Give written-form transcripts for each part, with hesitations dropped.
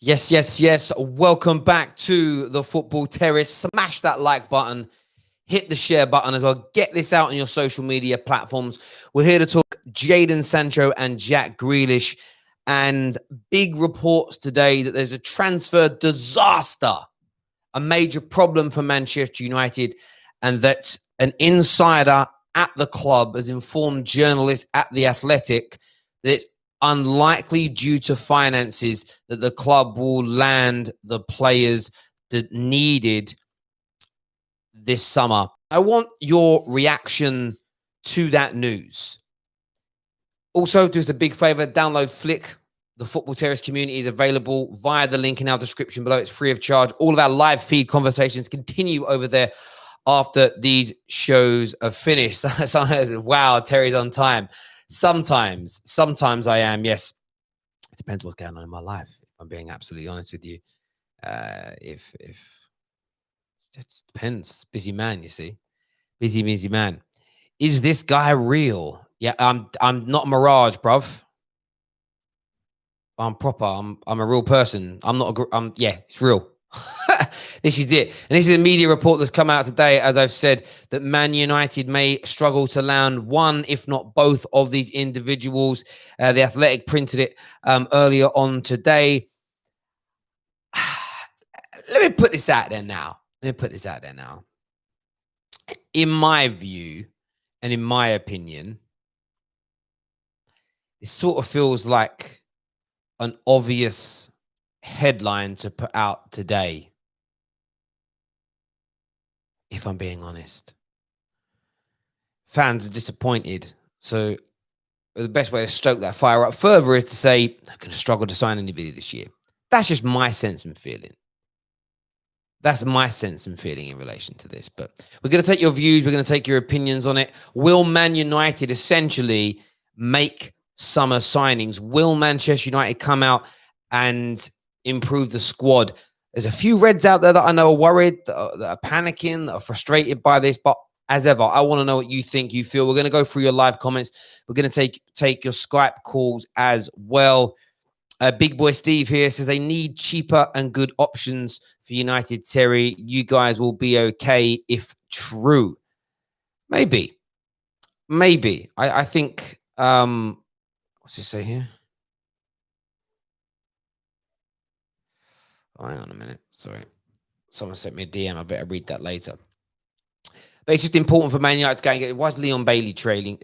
Yes, yes, yes. Welcome back to the Football Terrace. Smash that like button, hit the share button as well. Get this out on your social media platforms. We're here to talk Jadon Sancho and Jack Grealish. And big reports today that there's a transfer disaster, a major problem for Manchester United, and that an insider at the club has informed journalists at The Athletic that it's unlikely due to finances that the club will land the players that needed this summer. I want your reaction to that news. Also, just a big favor, download Flick. The Football Terrace community is available via the link in our description below. It's free of charge. All of our live feed conversations continue over there after these shows are finished. Wow, Terry's on time. Sometimes I am. Yes, it depends what's going on in my life. If I'm being absolutely honest with you, if it depends. Busy man, you see, busy man. Is this guy real? Yeah, I'm not a mirage, bruv. I'm proper. I'm a real person. I'm not. Yeah, it's real. This is it. And this is a media report that's come out today, as I've said, that Man United may struggle to land one, if not both, of these individuals. The Athletic printed it earlier on today. Let me put this out there now. In my view, and in my opinion, it sort of feels like an obvious headline to put out today, if I'm being honest. Fans are disappointed. So the best way to stoke that fire up further is to say, they're going to struggle to sign anybody this year. That's just my sense and feeling. That's my sense and feeling in relation to this. But we're going to take your views. We're going to take your opinions on it. Will Man United essentially make summer signings? Will Manchester United come out and improve the squad? There's a few Reds out there that I know are worried, that are panicking, that are frustrated by this. But as ever, I want to know what you think, you feel. We're going to go through your live comments. We're going to take your Skype calls as well. Big boy Steve here says they need cheaper and good options for United. Terry, you guys will be okay if true. Maybe. I think. What's it say here? Oh, hang on a minute. Sorry. Someone sent me a DM. I better read that later. But it's just important for Man United to go and get it. Why is Leon Bailey trailing?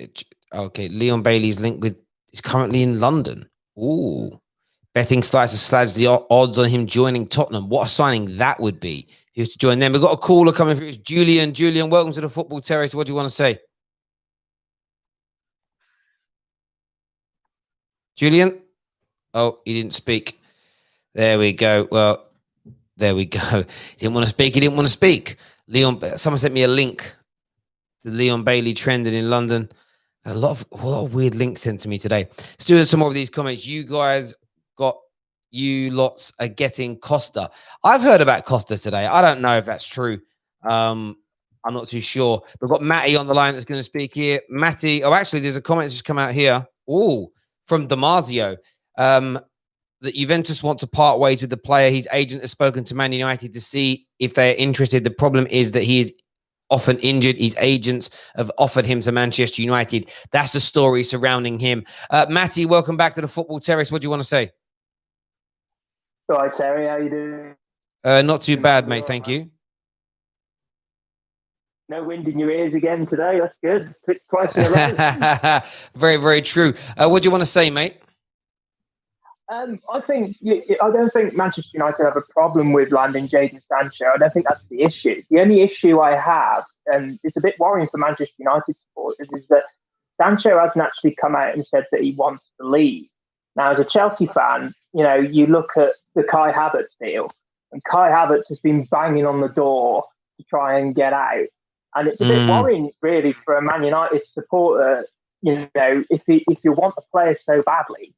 Okay, Leon Bailey's linked with is currently in London. Ooh. Betting starts to sludge the odds on him joining Tottenham. What a signing that would be if he was to join them. We've got a caller coming through. It's Julian. Julian, welcome to the Football Terrace. What do you want to say? Julian? Oh, he didn't speak. There we go. Well, there we go. He didn't want to speak. Leon, someone sent me a link to Leon Bailey trending in London. A lot of weird links sent to me today. Let's do some more of these comments. You lots are getting Costa. I've heard about Costa today. I don't know if that's true. I'm not too sure. We've got Matty on the line that's going to speak here. Matty, actually, there's a comment that's just come out here. From Damasio. That Juventus want to part ways with the player. His agent has spoken to Man United to see if they're interested. The problem is that he is often injured. His agents have offered him to Manchester United. That's the story surrounding him. Matty, welcome back to the Football Terrace. What do you want to say? Hi, Terry. How you doing? Not too bad, mate. Thank you. No wind in your ears again today. That's good. Twice in a row. Very, very true. What do you want to say, mate? I don't think Manchester United have a problem with landing Jadon Sancho. I don't think that's the issue. The only issue I have, and it's a bit worrying for Manchester United supporters, is that Sancho hasn't actually come out and said that he wants to leave. Now, as a Chelsea fan, you look at the Kai Havertz deal, and Kai Havertz has been banging on the door to try and get out. And it's a bit worrying, really, for a Man United supporter. If you want the player so badly,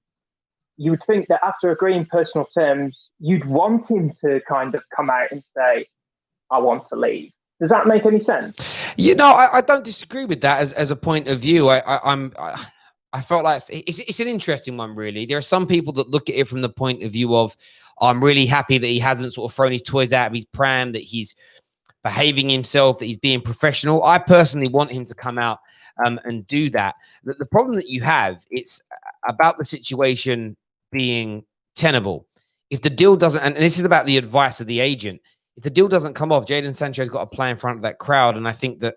you would think that after agreeing personal terms, you'd want him to kind of come out and say, I want to leave. Does that make any sense? I don't disagree with that as a point of view. I felt like it's an interesting one, really. There are some people that look at it from the point of view of, I'm really happy that he hasn't sort of thrown his toys out of his pram, that he's behaving himself, that he's being professional. I personally want him to come out and do that. The problem that you have, it's about the situation being tenable. If the deal doesn't, and this is about the advice of the agent, if the deal doesn't come off, Jadon Sancho's got to play in front of that crowd. And I think that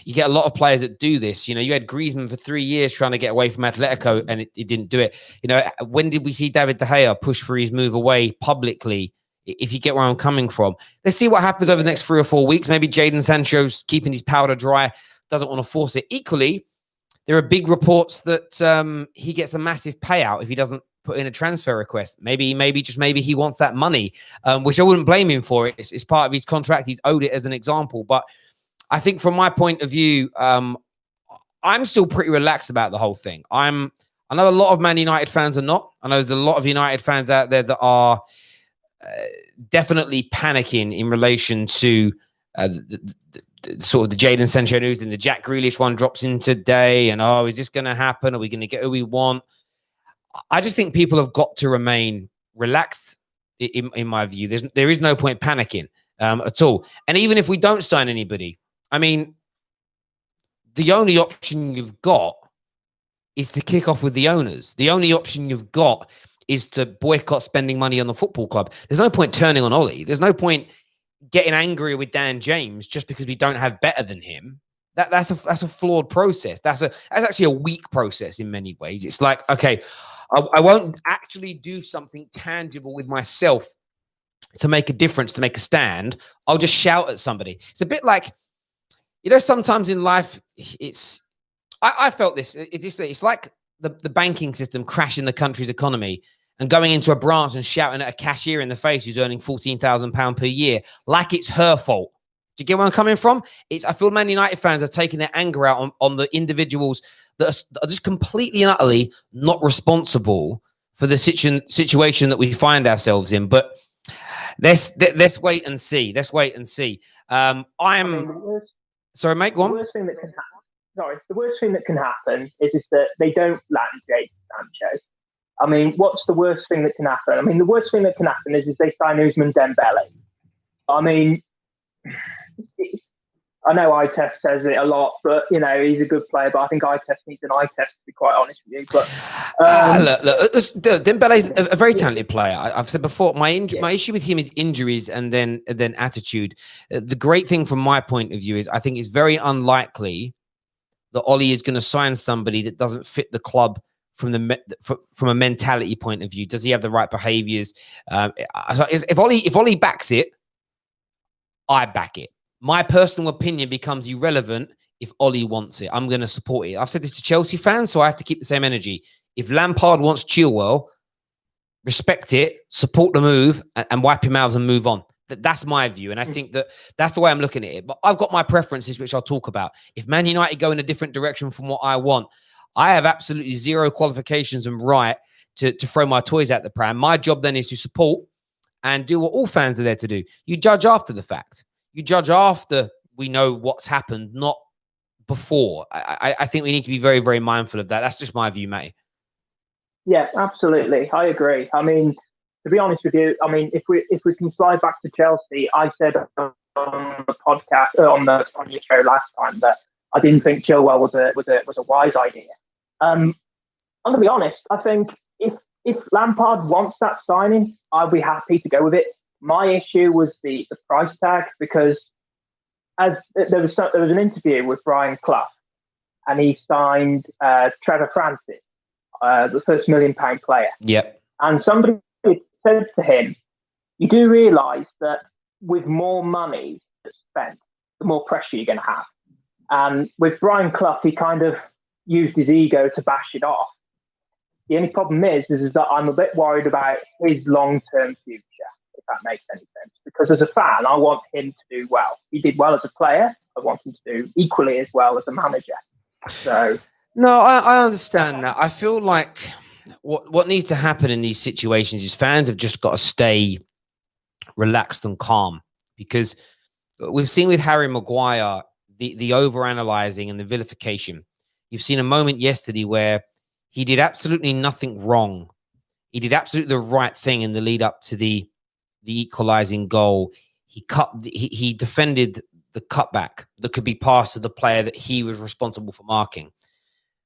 you get a lot of players that do this. You know, you had Griezmann for 3 years trying to get away from Atletico, and he didn't do it. You know, when did we see David De Gea push for his move away publicly? If you get where I'm coming from, let's see what happens over the next 3 or 4 weeks. Maybe Jadon Sancho's keeping his powder dry, doesn't want to force it. Equally, there are big reports that he gets a massive payout if he doesn't put in a transfer request. Maybe he wants that money, which I wouldn't blame him for. It's part of his contract. He's owed it as an example. But I think from my point of view, I'm still pretty relaxed about the whole thing. I know a lot of Man United fans are not. I know there's a lot of United fans out there that are definitely panicking in relation to sort of the Jadon Sancho news, and the Jack Grealish one drops in today. And is this going to happen? Are we going to get who we want? I just think people have got to remain relaxed. In my view, there is no point panicking at all. And even if we don't sign anybody, I mean, the only option you've got is to kick off with the owners. The only option you've got is to boycott spending money on the football club. There's no point turning on Ollie. There's no point getting angry with Dan James just because we don't have better than him. That's a flawed process. That's actually a weak process in many ways. It's like, okay, I won't actually do something tangible with myself to make a difference, to make a stand. I'll just shout at somebody. It's a bit like, you know, sometimes in life, I felt this. It's like the banking system crashing the country's economy and going into a branch and shouting at a cashier in the face who's earning £14,000 per year, like it's her fault. Do you get where I'm coming from? I feel Man United fans are taking their anger out on the individuals that are just completely and utterly not responsible for the situation that we find ourselves in. But let's wait and see. Let's wait and see. Sorry, mate, go on. The worst thing that can happen is that they don't land Jadon Sancho. I mean, what's the worst thing that can happen? I mean, the worst thing that can happen is they sign Ousmane Dembele. I mean, I know eye test says it a lot, but, you know, he's a good player, but I think eye test needs an eye test, to be quite honest with you. But look, Dembele's a very talented player. I've said before, my issue with him is injuries and then attitude. The great thing from my point of view is I think it's very unlikely that Ollie is going to sign somebody that doesn't fit the club from a mentality point of view. Does he have the right behaviors? If Ollie backs it, I back it. My personal opinion becomes irrelevant if Ollie wants it. I'm going to support it. I've said this to Chelsea fans, so I have to keep the same energy. If Lampard wants Chilwell, respect it, support the move, and wipe him out and move on. That's my view, and I think that's the way I'm looking at it. But I've got my preferences, which I'll talk about. If Man United go in a different direction from what I want, I have absolutely zero qualifications and right to throw my toys at the pram. My job then is to support and do what all fans are there to do. You judge after the fact. You judge after we know what's happened, not before. I think we need to be very, very mindful of that. That's just my view, mate. Yeah, absolutely. I agree. I mean, to be honest with you, I mean, if we can slide back to Chelsea, I said on the podcast on your show last time that I didn't think Chilwell was a wise idea. I'm going to be honest. I think if Lampard wants that signing, I'll be happy to go with it. My issue was the price tag, because as there was an interview with Brian Clough, and he signed Trevor Francis, the first £1 million player. Yep. And somebody said to him, "You do realise that with more money spent, the more pressure you're going to have." And with Brian Clough, he kind of used his ego to bash it off. The only problem is that I'm a bit worried about his long-term future, if that makes any sense. Because as a fan, I want him to do well. He did well as a player. I want him to do equally as well as a manager. So, no, I understand that. I feel like what needs to happen in these situations is fans have just got to stay relaxed and calm, because we've seen with Harry Maguire the over-analysing and the vilification. you've seen a moment yesterday where he did absolutely nothing wrong. He did absolutely the right thing in the lead up to the equalizing goal. He defended the cutback that could be passed to the player that he was responsible for marking.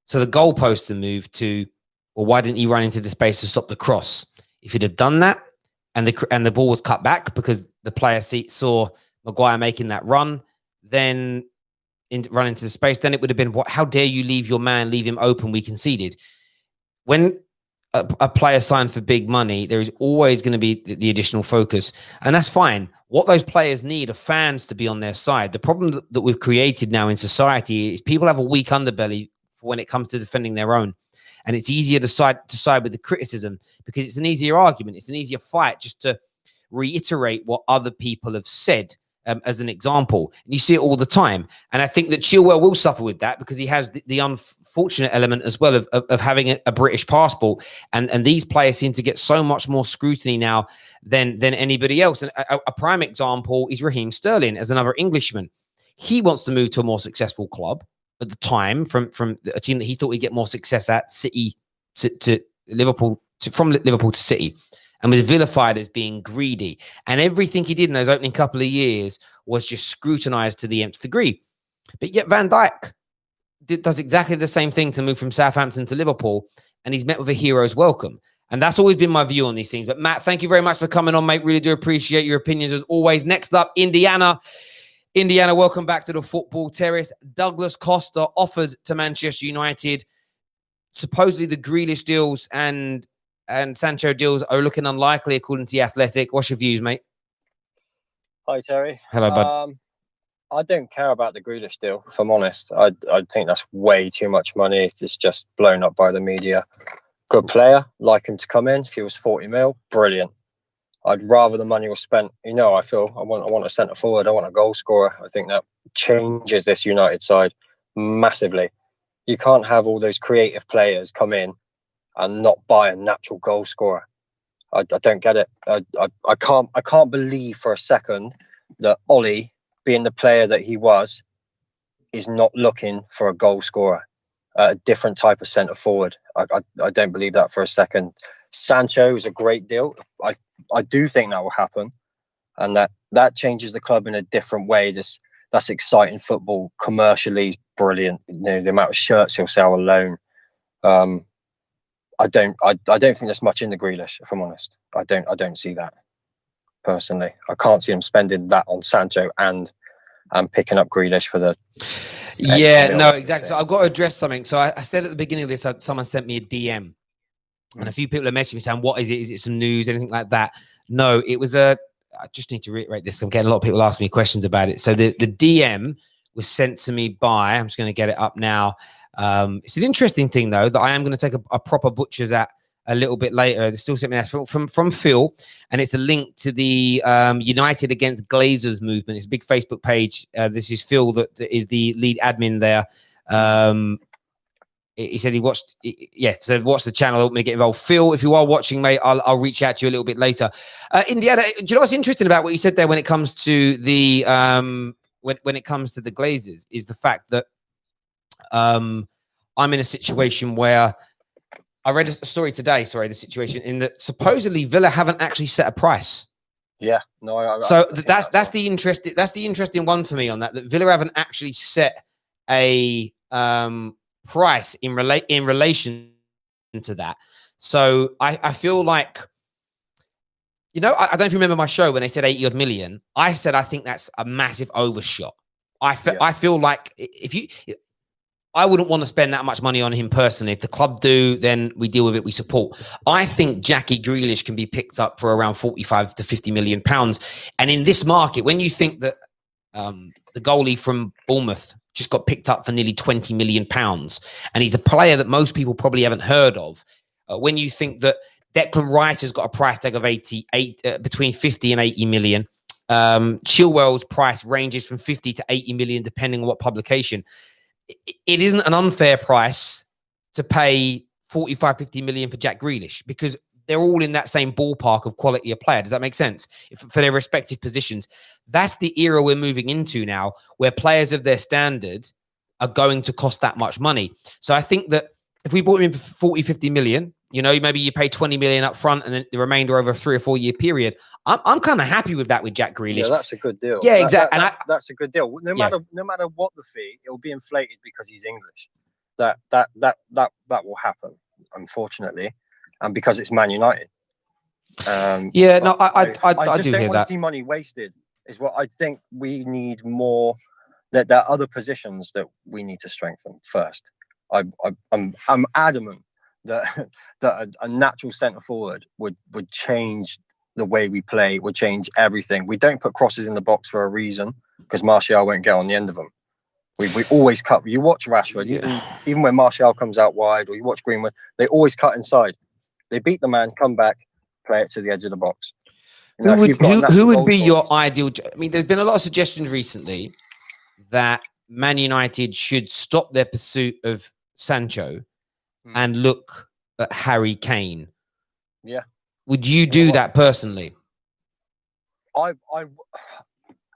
So the goalposter moved to, well, why didn't he run into the space to stop the cross? If he'd have done that and the ball was cut back because the player saw Maguire making that run, then run into the space, then it would have been, how dare you leave your man, leave him open, we conceded. When a player signed for big money, there is always going to be the additional focus, and that's fine. What those players need are fans to be on their side. The problem that we've created now in society is people have a weak underbelly when it comes to defending their own, and it's easier to side with the criticism because it's an easier argument, it's an easier fight just to reiterate what other people have said. As an example, and you see it all the time. And I think that Chilwell will suffer with that because he has the unfortunate element as well of having a British passport. And these players seem to get so much more scrutiny now than anybody else. And a prime example is Raheem Sterling as another Englishman. He wants to move to a more successful club at the time from a team that he thought he'd get more success at, City to Liverpool, from Liverpool to City. And was vilified as being greedy. And everything he did in those opening couple of years was just scrutinized to the nth degree. But yet Van Dijk does exactly the same thing to move from Southampton to Liverpool, and he's met with a hero's welcome. And that's always been my view on these things. But Matt, thank you very much for coming on, mate. Really do appreciate your opinions as always. Next up, Indiana. Indiana, welcome back to the Football Terrace. Douglas Costa offered to Manchester United. Supposedly the Grealish deals and Sancho deals are looking unlikely, according to The Athletic. What's your views, mate? Hi, Terry. Hello, bud. I don't care about the Grealish deal, if I'm honest. I think that's way too much money. It's just blown up by the media. Good player, like him to come in. If he was 40 mil, brilliant. I'd rather the money was spent. I want a centre forward. I want a goal scorer. I think that changes this United side massively. You can't have all those creative players come in and not buy a natural goal scorer. I don't get it. I can't believe for a second that Ollie, being the player that he was, is not looking for a goal scorer, a different type of centre forward. I don't believe that for a second. Sancho is a great deal. I do think that will happen, and that changes the club in a different way. That's exciting football. Commercially, brilliant. The amount of shirts he'll sell alone. I don't think there's much in the Grealish, if I'm honest. I don't see that personally. I can't see him spending that on Sancho and picking up Grealish for the. Yeah, no, exactly. So I've got to address something. So I said at the beginning of this, someone sent me a DM, and a few people have messaged me saying, "What is it? Is it some news? Anything like that?" No, it was I just need to reiterate this. I'm getting a lot of people asking me questions about it. So the DM was sent to me by. I'm just going to get it up now. It's an interesting thing, though, that I am going to take a proper butcher's at a little bit later. There's still something else from Phil, and it's a link to the United Against Glazers movement. It's a big Facebook page. This is Phil that is the lead admin there. He said he watched, so watch the channel. Help me get involved. Phil, if you are watching, mate, I'll reach out to you a little bit later. Indiana, do you know what's interesting about what you said there when it comes to the when it comes to the Glazers is the fact that I'm in a situation where I read a story today. Sorry, the situation in that supposedly Villa haven't actually set a price. Yeah, no. That's the interesting one for me on that Villa haven't actually set a price in relation to that. So I feel like, I don't know if you remember my show when they said 80 odd million. I said I think that's a massive overshot. I feel like I wouldn't want to spend that much money on him personally. If the club do, then we deal with it, we support. I think Jackie Grealish can be picked up for around 45 to 50 million pounds. And in this market, when you think that the goalie from Bournemouth just got picked up for nearly 20 million pounds, and he's a player that most people probably haven't heard of, when you think that Declan Rice has got a price tag of between 50 and 80 million, Chilwell's price ranges from 50 to 80 million, depending on what publication. It isn't an unfair price to pay 45, 50 million for Jack Grealish because they're all in that same ballpark of quality of player. Does that make sense? For their respective positions. That's the era we're moving into now, where players of their standard are going to cost that much money. So I think that if we bought him in for 40, 50 million, you know, maybe you pay 20 million up front and then the remainder over a 3 or 4 year period. I'm kind of happy with that with Jack Grealish. Yeah, that's a good deal. Yeah, exactly. That's a good deal. No matter what the fee, it will be inflated because he's English. That will happen, unfortunately, and because it's Man United. I just do don't want hear to that. see money wasted. Is what I think we need more. That there are other positions that we need to strengthen first. I'm adamant that a natural centre forward would change the way we play, would change everything. We don't put crosses in the box for a reason because Martial won't get on the end of them. We always cut. You watch Rashford, even when Martial comes out wide, or you watch Greenwood, they always cut inside. They beat the man, come back, play it to the edge of the box. You know, who would be your ideal? I mean, there's been a lot of suggestions recently that Man United should stop their pursuit of Sancho and look at Harry Kane. Yeah. Would you do that personally? I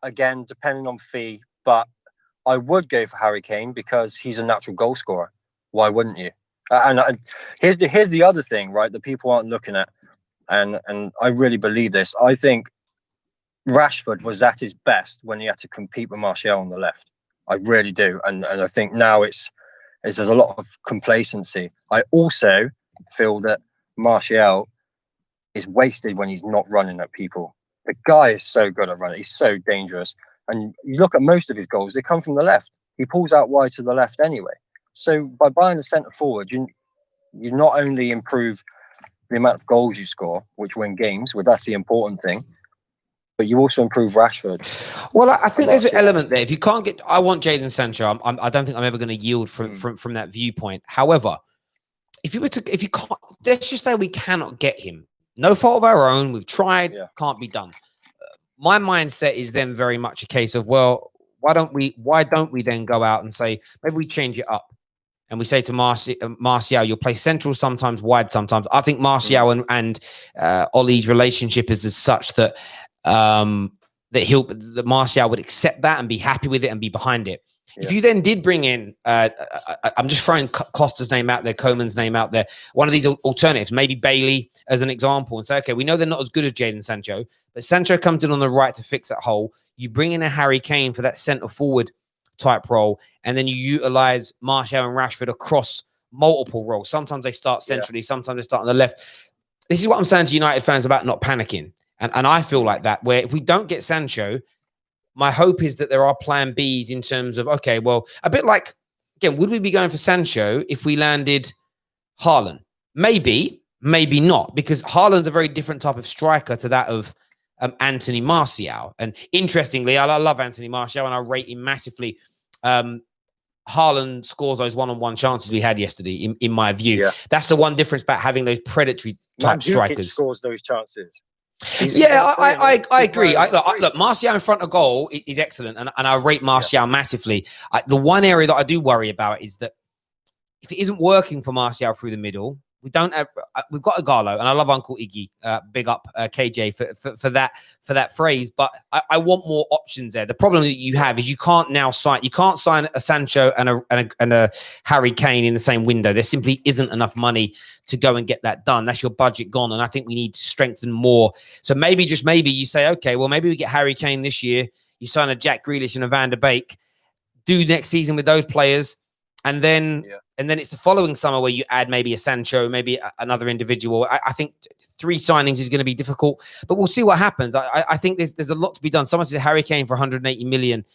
again, depending on fee, but I would go for Harry Kane because he's a natural goal scorer. Why wouldn't you? And here's the other thing, right, that people aren't looking at, and I really believe this. I think Rashford was at his best when he had to compete with Martial on the left. I really do, and I think now there's a lot of complacency. I also feel that Martial is wasted when he's not running at people. The guy is so good at running. He's so dangerous. And you look at most of his goals, they come from the left. He pulls out wide to the left anyway. So by buying a centre forward, you not only improve the amount of goals you score, which win games, well, that's the important thing, but you also improve Rashford. Well, I think there's an element there. If you can't get, I want Jadon Sancho. I don't think I'm ever going to yield from that viewpoint. However, if you can't, let's just say we cannot get him. No fault of our own. We've tried. Can't be done. My mindset is then very much a case of, well, why don't we then go out and say, maybe we change it up and we say to Martial, you'll play central sometimes, wide sometimes. I think Martial and Ollie's relationship is as such that that Martial would accept that and be happy with it and be behind it. If you then did bring in, I'm just throwing Costa's name out there, Coman's name out there, one of these alternatives, maybe Bailey as an example, and say, okay, we know they're not as good as Jadon Sancho, but Sancho comes in on the right to fix that hole. You bring in a Harry Kane for that centre forward type role, and then you utilize Martial and Rashford across multiple roles. Sometimes they start centrally, sometimes they start on the left. This is what I'm saying to United fans about not panicking. And I feel like that, where if we don't get Sancho, my hope is that there are plan Bs in terms of, okay, well, a bit like, again, would we be going for Sancho if we landed Haaland? Maybe, maybe not, because Haaland's a very different type of striker to that of Anthony Martial. And interestingly, I love Anthony Martial and I rate him massively. Haaland scores those one-on-one chances we had yesterday, in my view. Yeah. That's the one difference about having those predatory type strikers. Scores those chances. I agree. Look, Martial in front of goal is excellent, and I rate Martial massively. The one area that I do worry about is that if it isn't working for Martial through the middle, we've got Igalo, and I love Uncle Iggy. Big up KJ for that phrase. But I want more options there. The problem that you have is you can't sign a Sancho and a Harry Kane in the same window. There simply isn't enough money to go and get that done. That's your budget gone, and I think we need to strengthen more. So maybe, just maybe, you say, okay, well, maybe we get Harry Kane this year. You sign a Jack Grealish and a Van der Beek. Do next season with those players. And then it's the following summer where you add maybe a Sancho, maybe another individual. I think 3 signings is going to be difficult, but we'll see what happens. I think there's a lot to be done. Someone says Harry Kane for 180 million,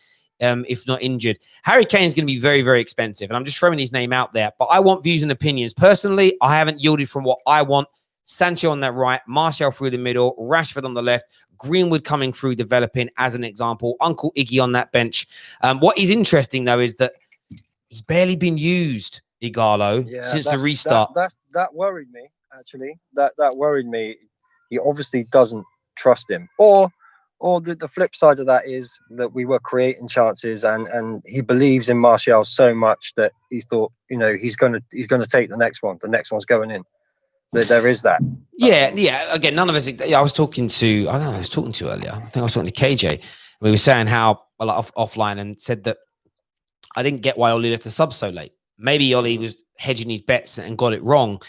if not injured. Harry Kane is going to be very, very expensive, and I'm just throwing his name out there. But I want views and opinions. Personally, I haven't yielded from what I want. Sancho on that right, Martial through the middle, Rashford on the left, Greenwood coming through, developing as an example, Uncle Iggy on that bench. What is interesting, though, is that he's barely been used, Igalo, since the restart. That worried me, actually. That worried me. He obviously doesn't trust him. Or the flip side of that is that we were creating chances, and he believes in Martial so much that he thought, he's gonna take the next one. The next one's going in. There is that. Yeah. Again, none of us. I was talking to earlier. I think I was talking to KJ. We were saying how offline, and said that I didn't get why Ollie left the sub so late. Maybe Ollie was hedging his bets and got it wrong,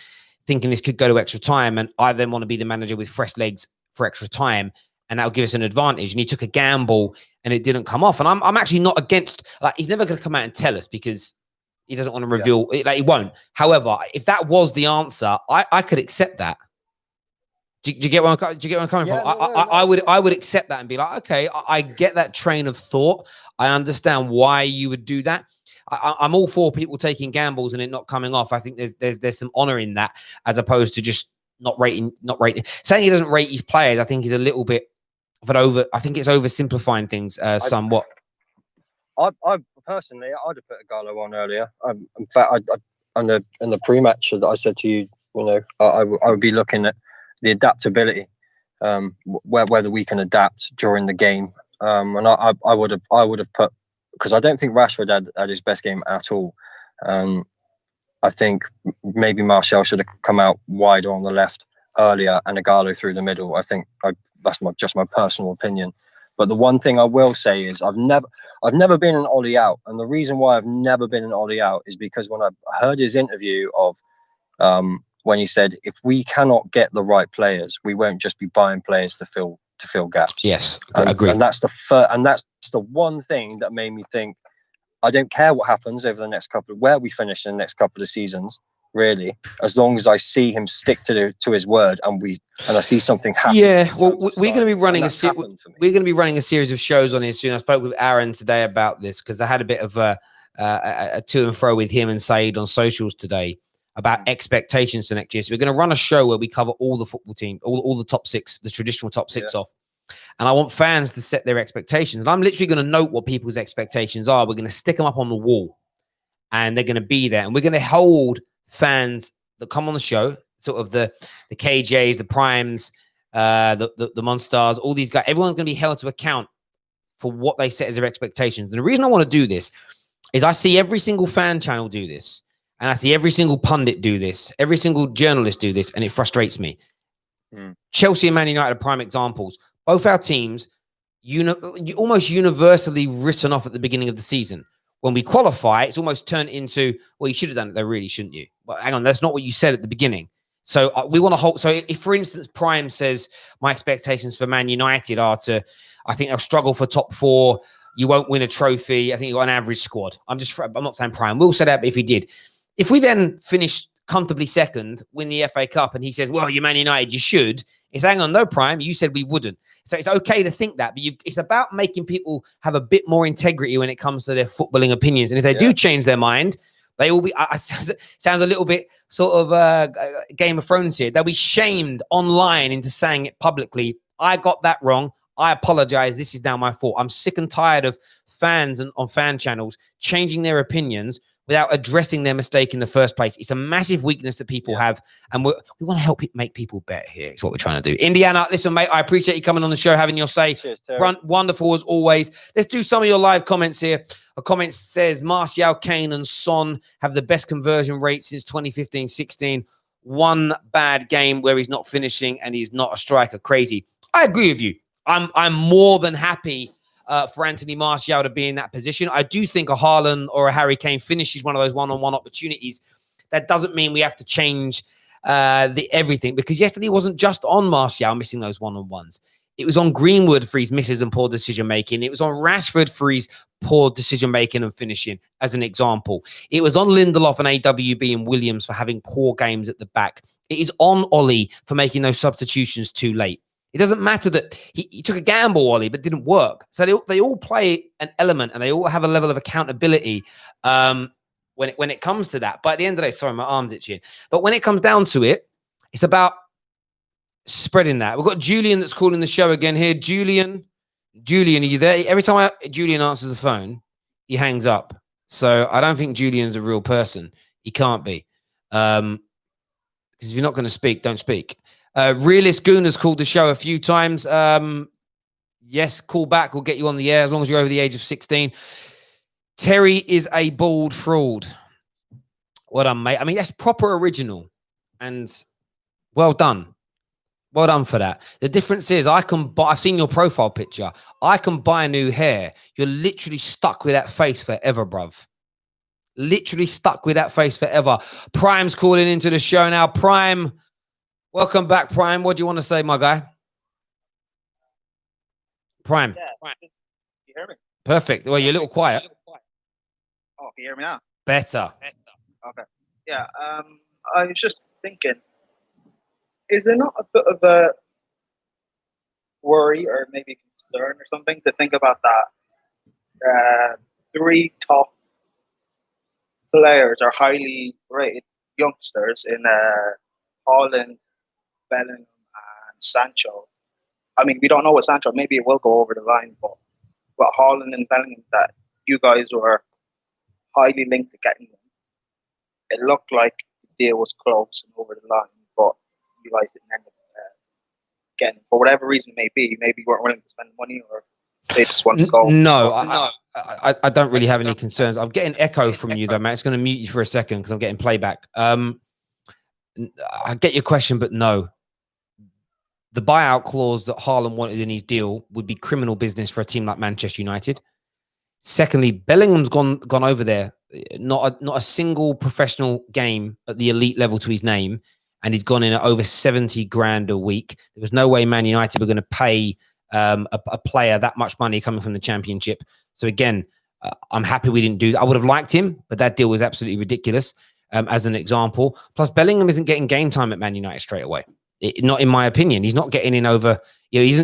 thinking this could go to extra time, and I then want to be the manager with fresh legs for extra time, and that'll give us an advantage. And he took a gamble, and it didn't come off. And I'm actually not against, like, he's never going to come out and tell us because he doesn't want to reveal it. Like, he won't. However, if that was the answer, I could accept that. Do you get where I'm coming from? I would accept that and be like, okay, I get that train of thought. I understand why you would do that. I'm all for people taking gambles and it not coming off. I think there's some honor in that, as opposed to just not rating. Saying he doesn't rate his players, I think, is a little bit of an I think it's oversimplifying things somewhat. I personally, I'd have put a Gallo on earlier. In fact, in the pre-match that I said to you, I would be looking at the adaptability, whether we can adapt during the game. And I would have put, because I don't think Rashford had his best game at all. I think maybe Martial should have come out wider on the left earlier and Ighalo through the middle. I think that's just my personal opinion. But the one thing I will say is I've never been an Ollie out, and the reason why I've never been an Ollie out is because when I heard his interview of when he said, if we cannot get the right players, we won't just be buying players to fill gaps. Yes, I agree. And that's the one thing that made me think, I don't care what happens over the next where we finish in the next couple of seasons, really, as long as I see him stick to his word and I see something happen. Yeah, well, we're going to be running a series of shows on here soon. I spoke with Aaron today about this because I had a bit of a to and fro with him and Saeed on socials today about expectations for next year. So we're going to run a show where we cover all the football team, all the top six, the traditional top six off. And I want fans to set their expectations. And I'm literally going to note what people's expectations are. We're going to stick them up on the wall and they're going to be there. And we're going to hold fans that come on the show, sort of the KJs, the Primes, the Monstars, all these guys. Everyone's going to be held to account for what they set as their expectations. And the reason I want to do this is I see every single fan channel do this. And I see every single pundit do this, every single journalist do this, and it frustrates me. Chelsea and Man United are prime examples. Both our teams, almost universally written off at the beginning of the season. When we qualify, it's almost turned into, well, you should have done it, though, really, shouldn't you? But hang on, that's not what you said at the beginning. So we want to hold. So if, for instance, Prime says my expectations for Man United are I think they'll struggle for top four. You won't win a trophy. I think you've got an average squad. I'm not saying Prime will say that, but if he did. If we then finish comfortably second, win the FA Cup, and he says, well, you're Man United, you should. It's, hang on, no, Prime, you said we wouldn't. So it's okay to think that, but it's about making people have a bit more integrity when it comes to their footballing opinions. And if they do change their mind, they will be, sounds a little bit sort of Game of Thrones here. They'll be shamed online into saying it publicly. I got that wrong. I apologize. This is now my fault. I'm sick and tired of fans on fan channels changing their opinions without addressing their mistake in the first place. It's a massive weakness that people have, and we want to help make people better here. It's what we're trying to do. Indiana, listen, mate, I appreciate you coming on the show, having your say. Cheers, Terry. Wonderful as always. Let's do some of your live comments here. A comment says, Martial, Kane, and Son have the best conversion rate since 2015-16. One bad game where he's not finishing and he's not a striker. Crazy. I agree with you. I'm more than happy for Anthony Martial to be in that position. I do think a Haaland or a Harry Kane finishes one of those one-on-one opportunities. That doesn't mean we have to change everything, because yesterday wasn't just on Martial missing those one-on-ones. It was on Greenwood for his misses and poor decision-making. It was on Rashford for his poor decision-making and finishing, as an example. It was on Lindelof and AWB and Williams for having poor games at the back. It is on Ollie for making those substitutions too late. It doesn't matter that he took a gamble, Ollie, but didn't work. So they all play an element, and they all have a level of accountability when it comes to that. But at the end of the day, sorry, my arm's itching. But when it comes down to it, it's about spreading that. We've got Julian that's calling the show again here. Julian, are you there? Every time Julian answers the phone, he hangs up. So I don't think Julian's a real person. He can't be. Because if you're not going to speak, don't speak. Realist Goon has called the show a few times. Yes, call back. We'll get you on the air as long as you're over the age of 16. Terry is a bald fraud. Well done, mate. I mean, that's proper original. And well done. Well done for that. The difference is I've seen your profile picture. I can buy new hair. You're literally stuck with that face forever, bruv. Literally stuck with that face forever. Prime's calling into the show now. Prime, welcome back, Prime. What do you want to say, my guy? Prime. Yeah. Can you hear me? Perfect. Well, you're a little quiet. Oh, can you hear me now? Better. Okay. Yeah. I was just thinking, is there not a bit of a worry or maybe concern or something to think about that? Three top players are highly rated youngsters in Holland, Bellingham, and Sancho. I mean, we don't know what Sancho. Maybe it will go over the line, but Holland and Bellingham, that you guys were highly linked to getting them. It looked like the deal was close and over the line, but you guys didn't end up getting them for whatever reason it may be. Maybe you weren't willing to spend money, or they just want to go. No, I don't really have any concerns. I'm getting echo from you though, Matt. It's going to mute you for a second because I'm getting playback. I get your question, but no. The buyout clause that Haaland wanted in his deal would be criminal business for a team like Manchester United. Secondly, Bellingham's gone over there. Not a single professional game at the elite level to his name, and he's gone in at over 70 grand a week. There was no way Man United were going to pay a player that much money coming from the Championship. So again, I'm happy we didn't do that. I would have liked him, but that deal was absolutely ridiculous. As an example, plus Bellingham isn't getting game time at Man United straight away. Not in my opinion. He's not getting in over, he's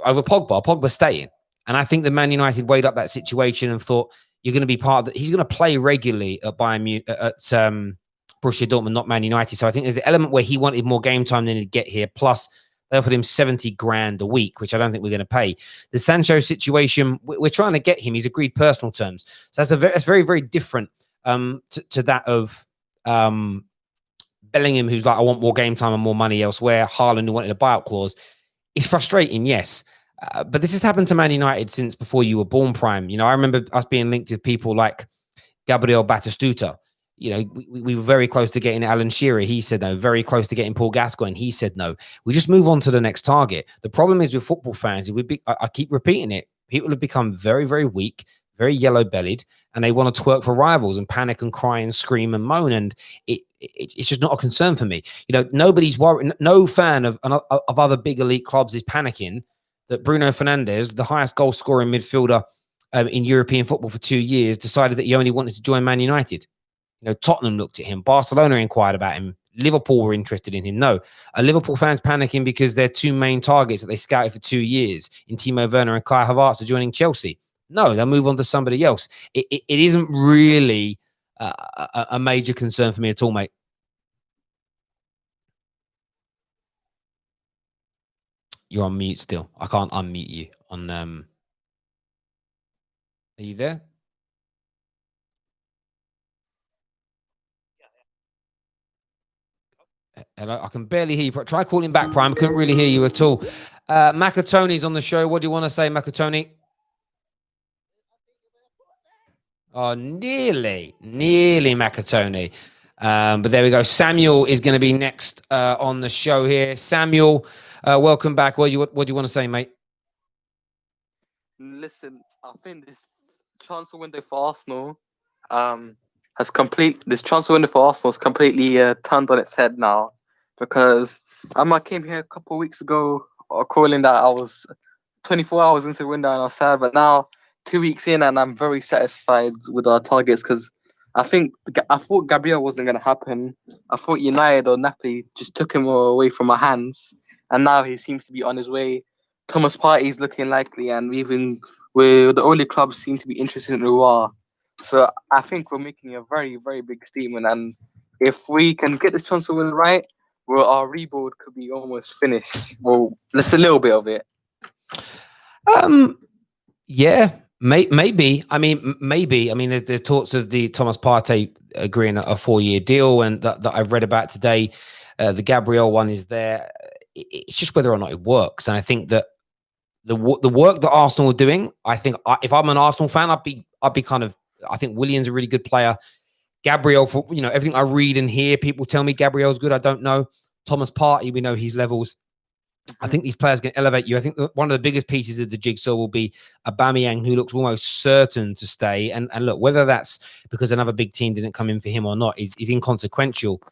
over Pogba. Pogba's staying. And I think the Man United weighed up that situation and thought, you're going to be part of that. He's going to play regularly at Borussia Dortmund, not Man United. So I think there's an element where he wanted more game time than he'd get here. Plus, they offered him 70 grand a week, which I don't think we're going to pay. The Sancho situation, we're trying to get him. He's agreed personal terms. So that's very, very different to that of Bellingham, who's like, I want more game time and more money elsewhere. Haaland, who wanted a buyout clause. It's frustrating, yes. But this has happened to Man United since before you were born, Prime. I remember us being linked to people like Gabriel Batistuta. We were very close to getting Alan Shearer. He said no. Very close to getting Paul Gascoigne. He said no. We just move on to the next target. The problem is with football fans, I keep repeating it. People have become very, very weak, very yellow-bellied, and they want to twerk for rivals and panic and cry and scream and moan. And it's just not a concern for me. Nobody's worried. No fan of other big elite clubs is panicking that Bruno Fernandes, the highest goal scoring midfielder in European football for 2 years, decided that he only wanted to join Man United. Tottenham looked at him. Barcelona inquired about him. Liverpool were interested in him. No, Liverpool fans panicking because their two main targets that they scouted for 2 years in Timo Werner and Kai Havertz are joining Chelsea. No, they'll move on to somebody else. It isn't really a major concern for me at all, mate. You're on mute still. I can't unmute you on Are you there? Hello, I can barely hear you. Try calling back, Prime. Couldn't really hear you at all. Makatoni's on the show. What do you want to say, Makatoni? Oh, nearly, Makatoni. But there we go. Samuel is going to be next on the show here. Samuel, welcome back. What do you want to say, mate? Listen, I think this transfer window for Arsenal has completely turned on its head now, because I came here a couple of weeks ago calling that I was 24 hours into the window and I was sad, but now 2 weeks in and I'm very satisfied with our targets, because I thought Gabriel wasn't going to happen. I thought United or Napoli just took him away from our hands, and now he seems to be on his way. Thomas Partey is looking likely, and even the only clubs seem to be interested in Loire. So I think we're making a very, very big statement, and if we can get this transfer window right, our rebuild could be almost finished. Well, just a little bit of it. Yeah, maybe. I mean, maybe. I mean, there's talks of the Thomas Partey agreeing a 4-year deal, and that I've read about today. The Gabriel one is there. It's just whether or not it works, and I think that the work that Arsenal are doing, I think if I'm an Arsenal fan, I'd be kind of. I think Willian's a really good player. Gabriel, for everything I read and hear, people tell me Gabriel's good. I don't know. Thomas Partey, we know his levels. I think these players can elevate you. I think that one of the biggest pieces of the jigsaw will be Aubameyang, who looks almost certain to stay. And look, whether that's because another big team didn't come in for him or not is inconsequential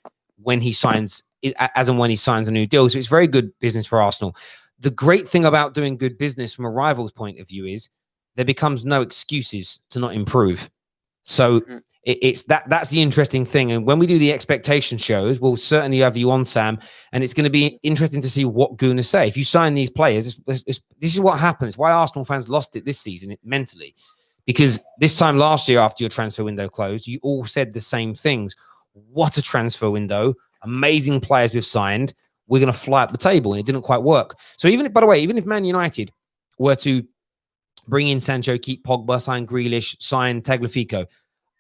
when he signs, as and when he signs a new deal. So it's very good business for Arsenal. The great thing about doing good business from a rival's point of view is there becomes no excuses to not improve. So it's that's the interesting thing. And when we do the expectation shows, we'll certainly have you on, Sam, and it's going to be interesting to see what Gooners say. If you sign these players, this is what happens. Why Arsenal fans lost it this season mentally, because this time last year after your transfer window closed, you all said the same things. What a transfer window. Amazing players we've signed. We're going to fly up the table, and it didn't quite work. So by the way, even if Man United were to bring in Sancho, keep Pogba, sign Grealish, sign Tagliafico,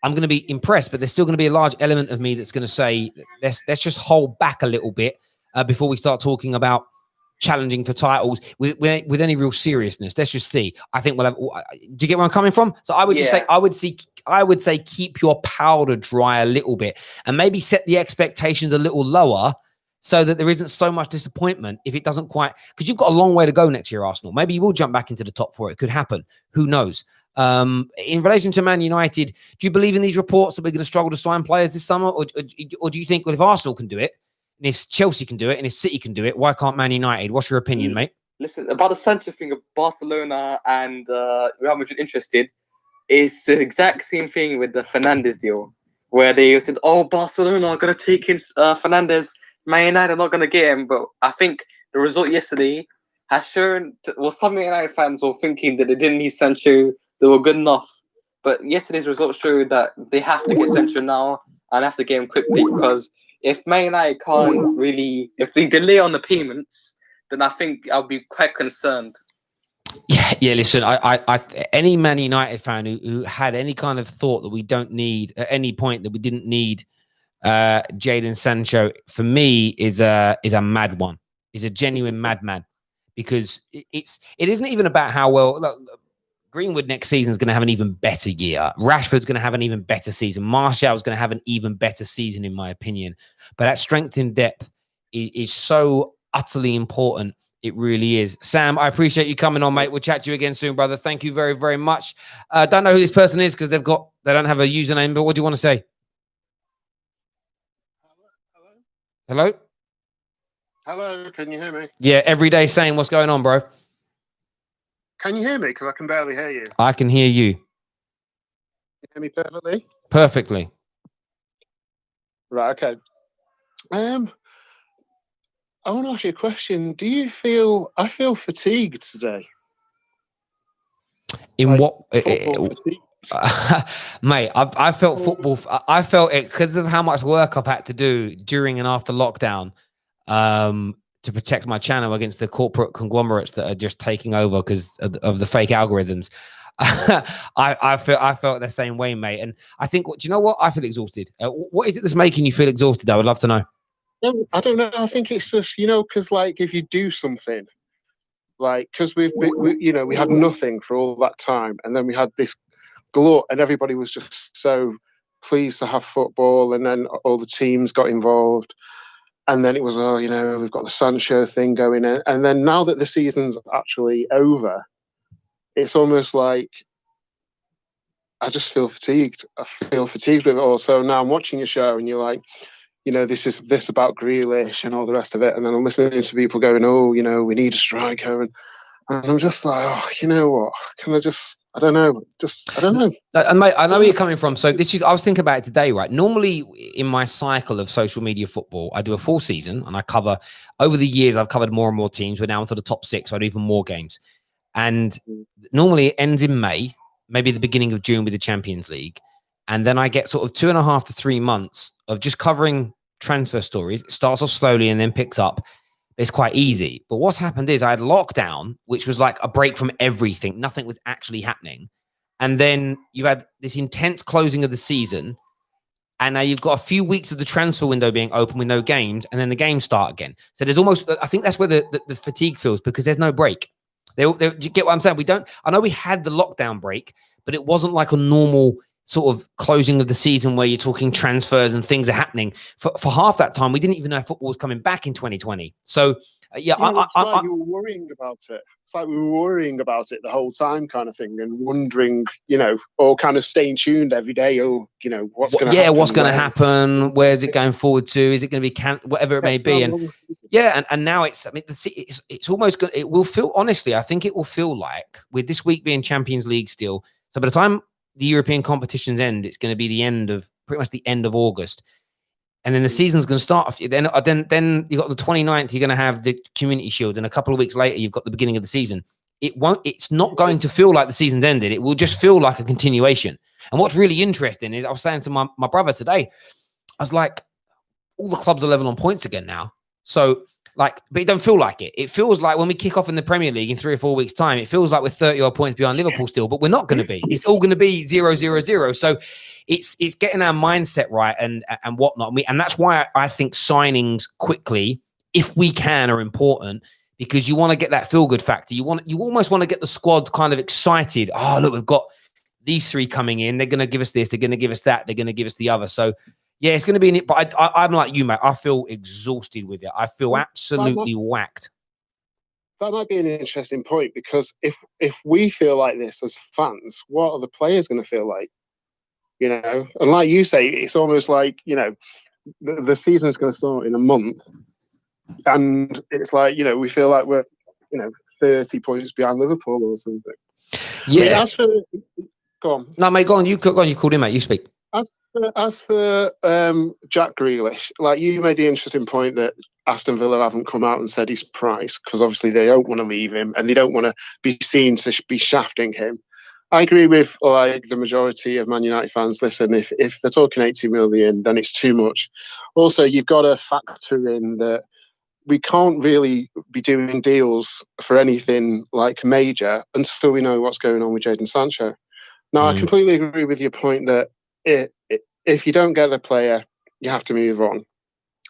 I'm going to be impressed, but there's still going to be a large element of me that's going to say, let's just hold back a little bit before we start talking about challenging for titles with any real seriousness. Let's just see. I think we'll have. Do you get where I'm coming from? So I would just say, I would say keep your powder dry a little bit and maybe set the expectations a little lower, so that there isn't so much disappointment if it doesn't quite, because you've got a long way to go next year, Arsenal. Maybe you will jump back into the top four. It could happen. Who knows? In relation to Man United, do you believe in these reports that we're going to struggle to sign players this summer? Or do you think, well, if Arsenal can do it, and if Chelsea can do it, and if City can do it, why can't Man United? What's your opinion, mate? Listen, about the Sancho thing of Barcelona and Real Madrid interested, is the exact same thing with the Fernandes deal, where they said, oh, Barcelona are going to take in Fernandes, Man United are not going to get him. But I think the result yesterday has shown, some Man United fans were thinking that they didn't need Sancho, they were good enough. But yesterday's results showed that they have to get Sancho now and have to get him quickly, because if Man United can't really, if they delay on the payments, then I think I'll be quite concerned. Yeah. Listen, I any Man United fan who had any kind of thought that we don't need at any point that we didn't need Jadon Sancho, for me is a mad one. Is a genuine madman, because it isn't even about how well. Look, Greenwood next season is going to have an even better year. Rashford's going to have an even better season. Martial's going to have an even better season, in my opinion. But that strength in depth is so utterly important. It really is. Sam, I appreciate you coming on, mate. We'll chat to you again soon, brother. Thank you very, very much. Don't know who this person is because they don't have a username, but what do you want to say? Hello? Hello, can you hear me? Yeah, every day saying what's going on, bro. Can you hear me? Because I can barely hear you. I can hear you. Can you hear me perfectly? Perfectly. Right, okay. I want to ask you a question. Do you feel... I feel fatigued today. In like, what... fatigue? Mate, I felt football... I felt it because of how much work I've had to do during and after lockdown to protect my channel against the corporate conglomerates that are just taking over because of the fake algorithms. I felt the same way, mate. And I think, do you know what? I feel exhausted. What is it that's making you feel exhausted? I would love to know. I don't know. I think it's just, because like if you do something, like, because we had nothing for all that time, and then we had this glut, and everybody was just so pleased to have football, and then all the teams got involved. And then it was, we've got the Sancho thing going in. And then now that the season's actually over, it's almost like I just feel fatigued. I feel fatigued with it all. So now I'm watching your show and you're like, this about Grealish and all the rest of it. And then I'm listening to people going, we need a striker. And I'm just like, you know what? Can I just... I don't know. And mate, I know where you're coming from. So I was thinking about it today, right? Normally in my cycle of social media football, I do a full season and I cover, over the years, I've covered more and more teams. We're now into the top 6. So I do even more games. And normally it ends in May, maybe the beginning of June with the Champions League. And then I get sort of 2.5 to 3 months of just covering transfer stories. It starts off slowly and then picks up. It's quite easy. But what's happened is I had lockdown, which was like a break from everything. Nothing was actually happening. And then you had this intense closing of the season. And now you've got a few weeks of the transfer window being open with no games. And then the games start again. So there's almost, I think that's where the fatigue feels, because there's no break. Do you get what I'm saying? I know we had the lockdown break, but it wasn't like a normal sort of closing of the season where you're talking transfers and things are happening. For half that time, we didn't even know if football was coming back in 2020. So Yeah, It's like you were worrying about it. It's like we were worrying about it the whole time, kind of thing, and wondering, or kind of staying tuned every day. Oh, what's going to happen? What's going to happen? Where's it going forward to? Is it going to be whatever it may be? And yeah, and now it's. I mean, it's almost going. It will feel, honestly, I think it will feel like, with this week being Champions League still. So by the time the European competitions end, it's going to be pretty much the end of August. And then the season's going to start. Then you got the 29th. You're going to have the Community Shield, and a couple of weeks later, you've got the beginning of the season. It's not going to feel like the season's ended. It will just feel like a continuation. And what's really interesting is, I was saying to my brother today, I was like, all the clubs are level on points again now. So, but it don't feel like it. It feels like when we kick off in the Premier League in 3 or 4 weeks' time, it feels like we're 30-odd points behind Liverpool still, but we're not going to be. It's all going to be 0-0-0. So it's getting our mindset right and whatnot. And that's why I think signings quickly, if we can, are important, because you want to get that feel-good factor. You almost want to get the squad kind of excited. Oh, look, we've got these 3 coming in. They're going to give us this. They're going to give us that. They're going to give us the other. So, yeah, it's going to be in it. But I'm like you, mate. I feel exhausted with it. I feel absolutely whacked. That might be an interesting point, because if we feel like this as fans, what are the players going to feel like? And like you say, it's almost like, the season's going to start in a month. And it's like, we feel like we're, 30 points behind Liverpool or something. Yeah. Go on. No, mate, go on. You called in, mate. You speak. As for Jack Grealish, like, you made the interesting point that Aston Villa haven't come out and said his price, because obviously they don't want to leave him and they don't want to be seen to be shafting him. I agree with the majority of Man United fans. Listen, if they're talking 80 million, then it's too much. Also, you've got to factor in that we can't really be doing deals for anything like major until we know what's going on with Jadon Sancho. Now, I completely agree with your point that if you don't get a player, you have to move on.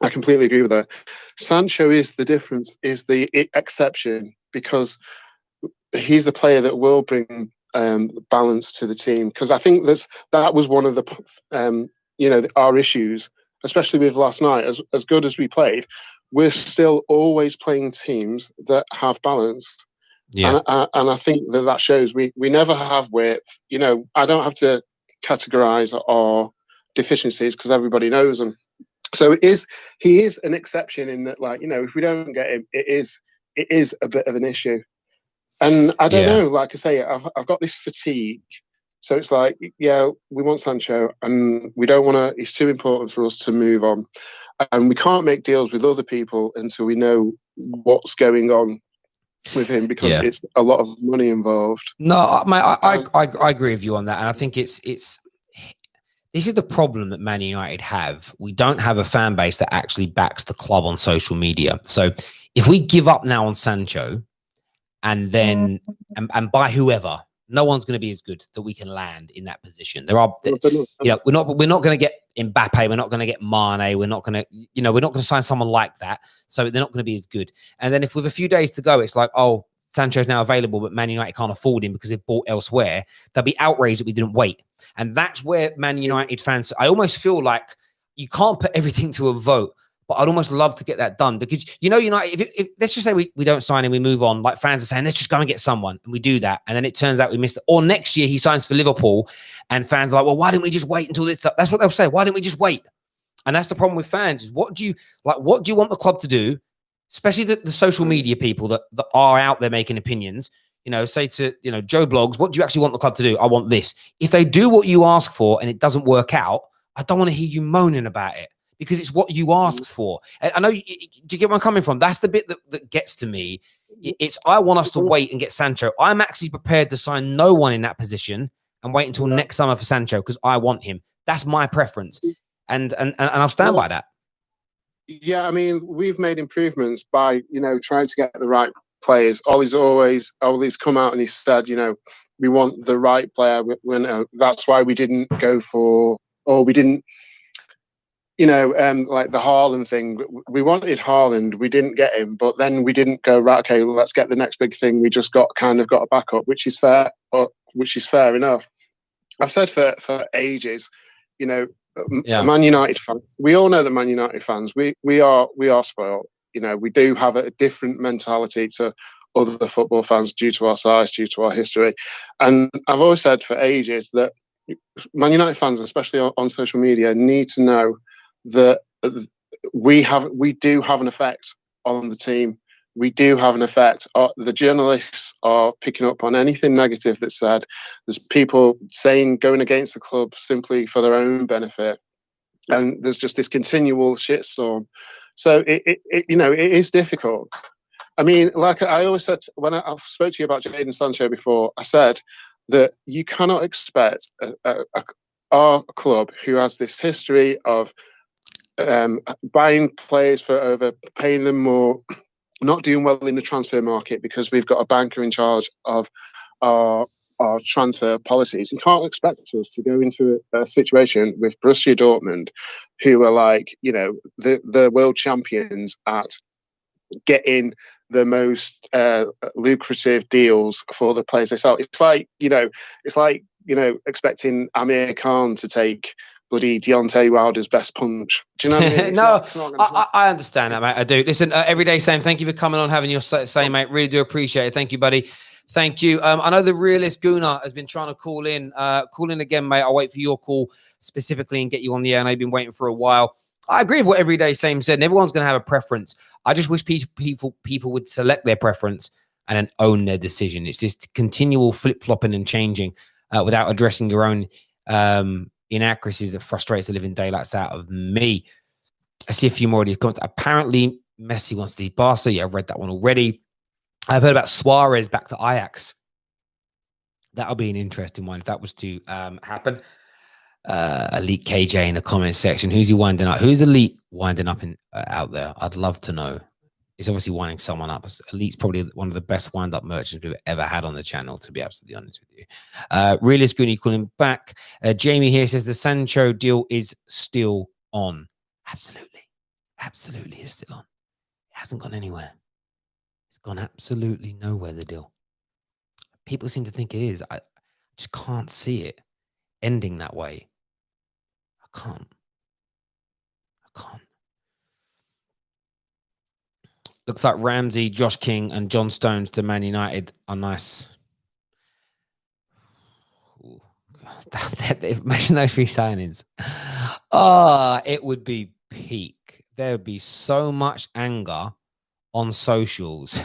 I completely agree with that. Sancho is the difference, is the exception, because he's the player that will bring balance to the team. Because I think that was one of the our issues, especially with last night. As good as we played, we're still always playing teams that have balance. Yeah, and I think that shows. We never have width. I don't have to categorize our deficiencies because everybody knows them. So he is an exception in that, if we don't get him, it is a bit of an issue. And I don't know, like I say, I've got this fatigue. So it's like, yeah, we want Sancho and we don't want to, it's too important for us to move on. And we can't make deals with other people until we know what's going on with him, because it's a lot of money involved. No, mate, I agree with you on that. And I think this is the problem that Man United have. We don't have a fan base that actually backs the club on social media. So if we give up now on Sancho and then and buy whoever, no one's going to be as good that we can land in that position. We're not going to get Mbappe. We're not going to get Mane. We're not going to sign someone like that. So they're not going to be as good. And then if with a few days to go, it's like, oh, Sancho's now available, but Man United can't afford him because they've bought elsewhere. They'll be outraged that we didn't wait. And that's where Man United fans, I almost feel like you can't put everything to a vote, but I'd almost love to get that done, because, United, if let's just say we don't sign him, we move on, like fans are saying, let's just go and get someone. And we do that. And then it turns out we missed it. Or next year he signs for Liverpool and fans are like, well, why didn't we just wait until this? That's what they'll say. Why didn't we just wait? And that's the problem with fans, is what do you want the club to do? Especially the social media people that are out there making opinions, say to, Joe Blogs, what do you actually want the club to do? I want this. If they do what you ask for and it doesn't work out, I don't want to hear you moaning about it, because it's what you asked for. And I know, do you get where I'm coming from? That's the bit that gets to me. I want us to wait and get Sancho. I'm actually prepared to sign no one in that position and wait until next summer for Sancho, because I want him. That's my preference. And I'll stand by that. Yeah, I mean, we've made improvements by, trying to get the right players. Ollie's come out and he said, we want the right player. That's why we didn't go for, or we didn't, like the Haaland thing. We wanted Haaland, we didn't get him, but then we didn't go, right, okay, let's get the next big thing. We just got a backup, which is fair enough. I've said for ages, Man United fan. We all know that Man United fans, we are spoiled. You know, we do have a different mentality to other football fans due to our size, due to our history. And I've always said for ages that Man United fans, especially on social media, need to know that we do have an effect on the team. We do have an effect. The journalists are picking up on anything negative that's said. There's people going against the club simply for their own benefit, and there's just this continual shitstorm. So it is difficult. I mean, like I always said when I spoke to you about Jadon Sancho before, I said that you cannot expect our club, who has this history of buying players for overpaying them more, not doing well in the transfer market because we've got a banker in charge of our transfer policies. You can't expect us to go into a situation with Borussia Dortmund, who are like, you know, the world champions at getting the most lucrative deals for the players they sell. It's like expecting Amir Khan to take bloody Deontay Wilder's best punch. Do you know what I mean? No, I understand that, mate. I do. Listen, Everyday Sam, thank you for coming on, having your say, mate. Really do appreciate it. Thank you, buddy. Thank you. I know the realist Guna has been trying to call in. Call in again, mate. I'll wait for your call specifically and get you on the air. I know you've been waiting for a while. I agree with what Everyday Sam said. And everyone's going to have a preference. I just wish people would select their preference and then own their decision. It's this continual flip-flopping and changing without addressing your own inaccuracies that frustrates the living daylights out of me. I see a few more of these comments. Apparently, Messi wants to leave Barca. Yeah, I've read that one already. I've heard about Suarez back to Ajax. That'll be an interesting one if that was to happen. Elite KJ in the comment section. Who's he winding up? Who's Elite winding up out there? I'd love to know. He's obviously winding someone up. Elite's probably one of the best wind-up merchants we've ever had on the channel, to be absolutely honest with you. Realist Goonie calling back. Jamie here says the Sancho deal is still on. Absolutely. Absolutely is still on. It hasn't gone anywhere. It's gone absolutely nowhere, the deal. People seem to think it is. I just can't see it ending that way. I can't. Looks like Ramsey, Josh King, and John Stones to Man United are nice. Ooh, God, imagine those three signings. It would be peak. There would be so much anger on socials.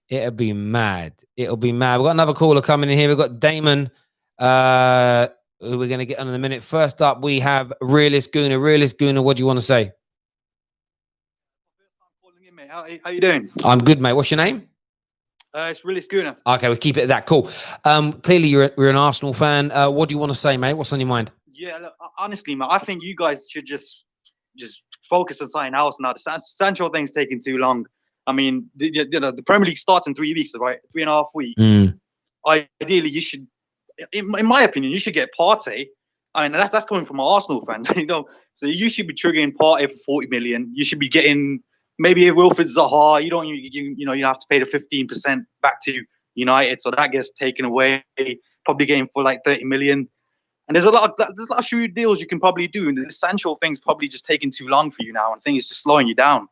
It'll be mad. It'll be mad. We've got another caller coming in here. We've got Damon, who we're going to get on in a minute. First up, we have Realist Guna. Realist Guna, what do you want to say? How you doing? I'm good, mate. What's your name? It's Realist Guna. Okay, we'll keep it at that. Cool. Clearly, you're an Arsenal fan. What do you want to say, mate? What's on your mind? Yeah, look, honestly, man, I think you guys should just focus on something else now. The Sancho thing's taking too long. I mean, the Premier League starts in 3 weeks, right? 3.5 weeks. Ideally, you should, in my opinion, you should get Partey. I mean, that's coming from Arsenal fans, you know. So you should be triggering Partey for 40 million. You should be getting maybe a Wilfried Zaha. You have to pay the 15% back to United, so that gets taken away. Probably getting for like 30 million. And there's a lot of shrewd deals you can probably do. And the Sancho thing's probably just taking too long for you now. And I think it's just slowing you down.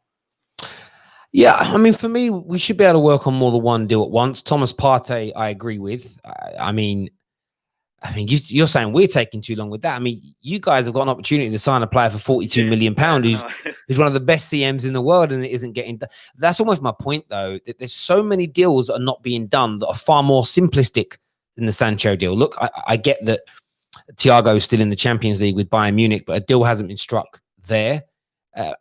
Yeah, I mean, for me, we should be able to work on more than one deal at once. Thomas Partey, I agree with. I mean, you're saying we're taking too long with that. I mean, you guys have got an opportunity to sign a player for £42 million, who's one of the best CMs in the world, and it isn't getting done. That's almost my point, though. That there's so many deals that are not being done that are far more simplistic than the Sancho deal. Look, I get that Thiago is still in the Champions League with Bayern Munich, but a deal hasn't been struck there.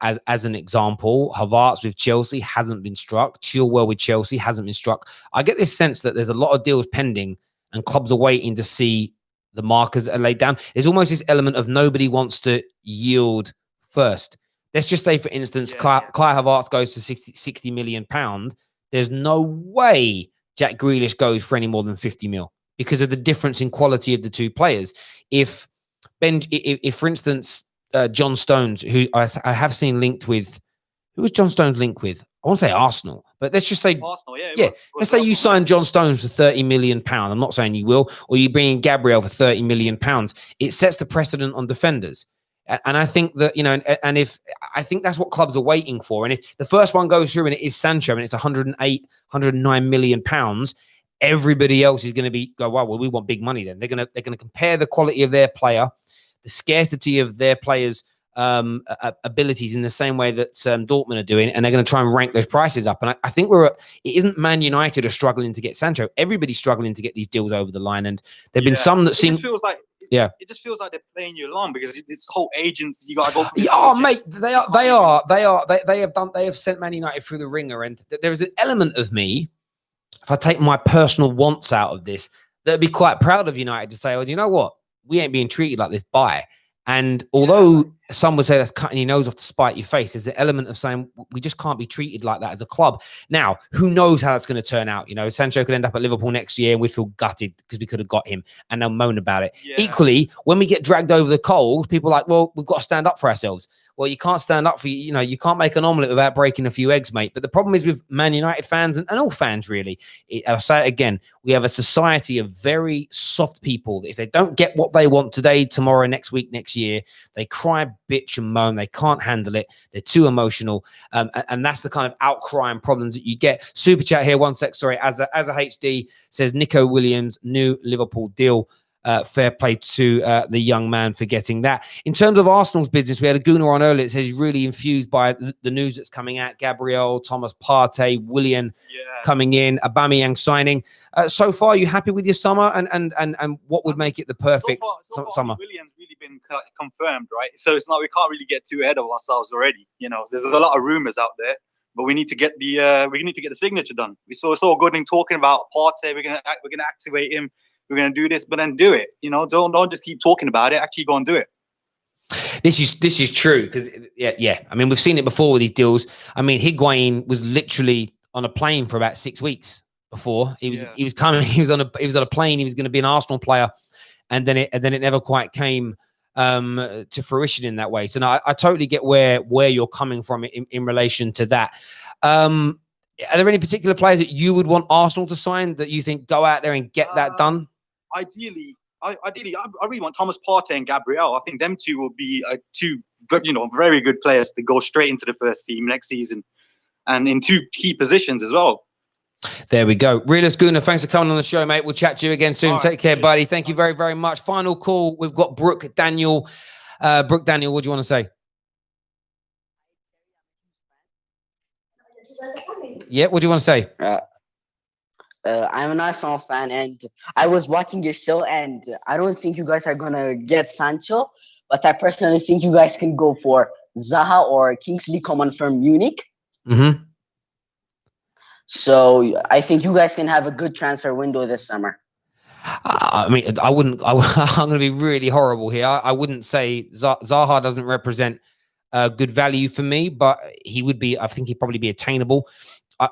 As an example, Havertz with Chelsea hasn't been struck. Chilwell with Chelsea hasn't been struck. I get this sense that there's a lot of deals pending and clubs are waiting to see the markers that are laid down. There's almost this element of nobody wants to yield first. Let's just say, for instance, Kai Havertz goes to 60 million pound. There's no way Jack Grealish goes for any more than 50 mil because of the difference in quality of the two players. If for instance, John Stones, who I have seen linked with, who was John Stones linked with? I want to say Arsenal, but let's just say Arsenal. Let's say you sign John Stones for 30 million pounds. I'm not saying you will, or you bring in Gabriel for 30 million pounds. It sets the precedent on defenders. And I think that, and if I think that's what clubs are waiting for. And if the first one goes through and it is Sancho and it's 108, 109 million pounds, everybody else is going to go, well, we want big money then. They're going to compare the quality of their player, the scarcity of their players' abilities in the same way that Dortmund are doing, and they're going to try and rank those prices up. And I think it isn't Man United are struggling to get Sancho. Everybody's struggling to get these deals over the line. And there've been some that seem... It just feels like they're playing you along because this whole agents, you got to go through. Mate, they have sent Man United through the ringer, and there is an element of me, if I take my personal wants out of this, that'd be quite proud of United to say, well, you know what? We ain't being treated like this. Bye. And although some would say that's cutting your nose off to spite your face, there's an element of saying we just can't be treated like that as a club. Now, who knows how that's going to turn out? Sancho could end up at Liverpool next year and we'd feel gutted because we could have got him, and they'll moan about it. Yeah. Equally, when we get dragged over the coals, people are like, well, we've got to stand up for ourselves. Well, you can't stand up for, you can't make an omelette without breaking a few eggs, mate. But the problem is with Man United fans and all fans, really, I'll say it again, we have a society of very soft people. If they don't get what they want today, tomorrow, next week, next year, they cry, bitch, and moan. They can't handle it. They're too emotional. And that's the kind of outcry and problems that you get. Super chat here, one sec, sorry. As a HD says, Nico Williams, new Liverpool deal. Fair play to the young man for getting that. In terms of Arsenal's business, we had a Gunnar on earlier that says he's really infused by the news that's coming out. Gabriel, Thomas Partey, Willian coming in, Aubameyang signing. So far, are you happy with your summer? And what would make it the perfect summer? Willian's really been confirmed, right? So it's not, we can't really get too ahead of ourselves already. There's a lot of rumors out there, but we need to get the signature done. It's all good in talking about Partey. We're gonna activate him. We're going to do this, but then do it. Don't just keep talking about it. Actually go and do it. This is true because I mean, we've seen it before with these deals. I mean, Higuain was literally on a plane for about 6 weeks before he was coming. He was on a plane. He was going to be an Arsenal player, and then it never quite came to fruition in that way. So no, I totally get where you're coming from in relation to that. Are there any particular players that you would want Arsenal to sign that you think go out there and get that done? Ideally, I really want Thomas Partey and Gabriel. I think them two will be two, very good players to go straight into the first team next season, and in two key positions as well. There we go. Realist Gunnar, thanks for coming on the show, mate. We'll chat to you again soon. Take care, buddy. Thank you very, very much. Final call. We've got Brooke Daniel. Brooke Daniel, what do you want to say? Yeah, what do you want to say? I'm an Arsenal fan, and I was watching your show, and I don't think you guys are gonna get Sancho, but I personally think you guys can go for Zaha or Kingsley Coman from Munich. Mm-hmm. So I think you guys can have a good transfer window this summer. I mean, I'm going to be really horrible here. I wouldn't say Zaha doesn't represent good value for me, but he would be. I think he'd probably be attainable.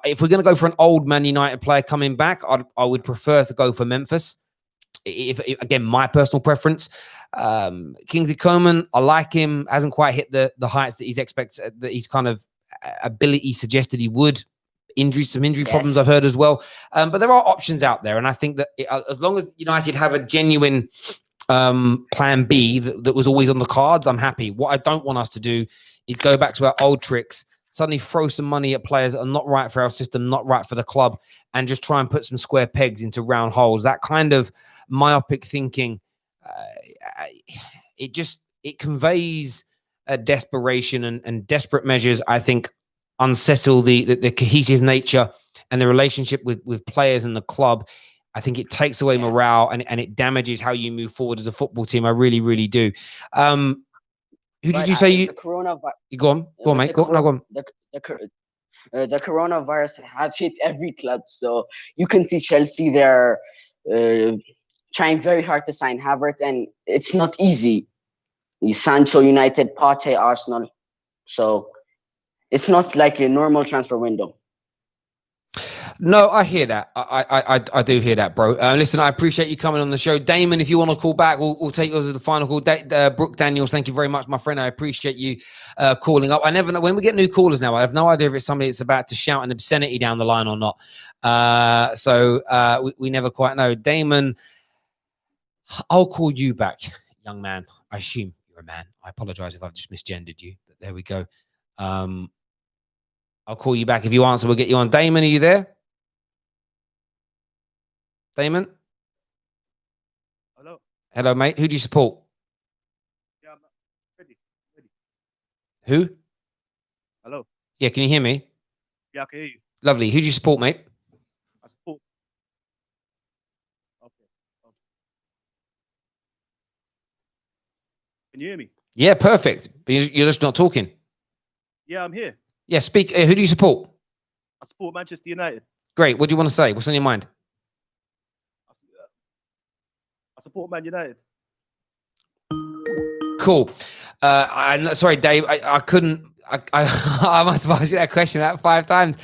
If we're going to go for an old Man United player coming back, I would prefer to go for Memphis. If again, my personal preference. Kingsley Coman, I like him. Hasn't quite hit the heights that that he's kind of ability suggested he would. Some injury problems I've heard as well. But there are options out there, and I think that as long as United have a genuine plan B that was always on the cards, I'm happy. What I don't want us to do is go back to our old tricks. Suddenly throw some money at players that are not right for our system, not right for the club, and just try and put some square pegs into round holes. That kind of myopic thinking, it conveys a desperation and desperate measures, I think, unsettle the cohesive nature and the relationship with players and the club. I think it takes away morale and it damages how you move forward as a football team. I really, really do. Who did you say you go on, mate. Go on. The coronavirus have hit every club, so you can see Chelsea. They're trying very hard to sign Havertz, and it's not easy. Sancho, United, Partey, Arsenal. So it's not like a normal transfer window. No, I hear that. I do hear that, bro. Listen, I appreciate you coming on the show. Damon, if you want to call back, we'll take yours as the final call. Brooke Daniels, thank you very much, my friend. I appreciate you calling up. I never know when we get new callers now. I have no idea if it's somebody that's about to shout an obscenity down the line or not. So we never quite know. Damon, I'll call you back, young man. I assume you're you're a man. I apologize if I've just misgendered you, but there we go. I'll call you back. If you answer, we'll get you on. Damon, are you there? Damon? Hello. Hello, mate. Who do you support? Yeah, I'm ready. Who? Hello. Yeah, can you hear me? Yeah, I can hear you. Lovely. Who do you support, mate? I support. Okay. Can you hear me? Yeah, perfect. But you're just not talking. Yeah, I'm here. Yeah, speak. Who do you support? I support Manchester United. Great. What do you want to say? What's on your mind? I support Man United. Cool. Sorry, Dave. I couldn't. I must have asked you that question about 5 times.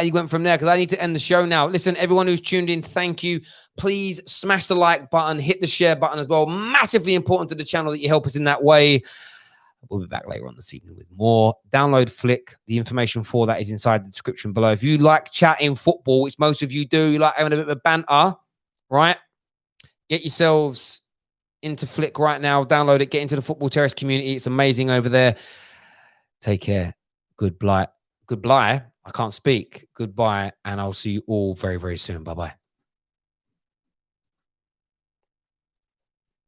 You went from there because I need to end the show now. Listen, everyone who's tuned in, thank you. Please smash the like button, hit the share button as well. Massively important to the channel that you help us in that way. We'll be back later on this evening with more. Download Flick. The information for that is inside the description below. If you like chatting football, which most of you do, you like having a bit of banter, right? Get yourselves into Flick right now. Download it. Get into the Football Terrace community. It's amazing over there. Take care. Goodbye. Goodbye. I can't speak. Goodbye. And I'll see you all very, very soon. Bye-bye.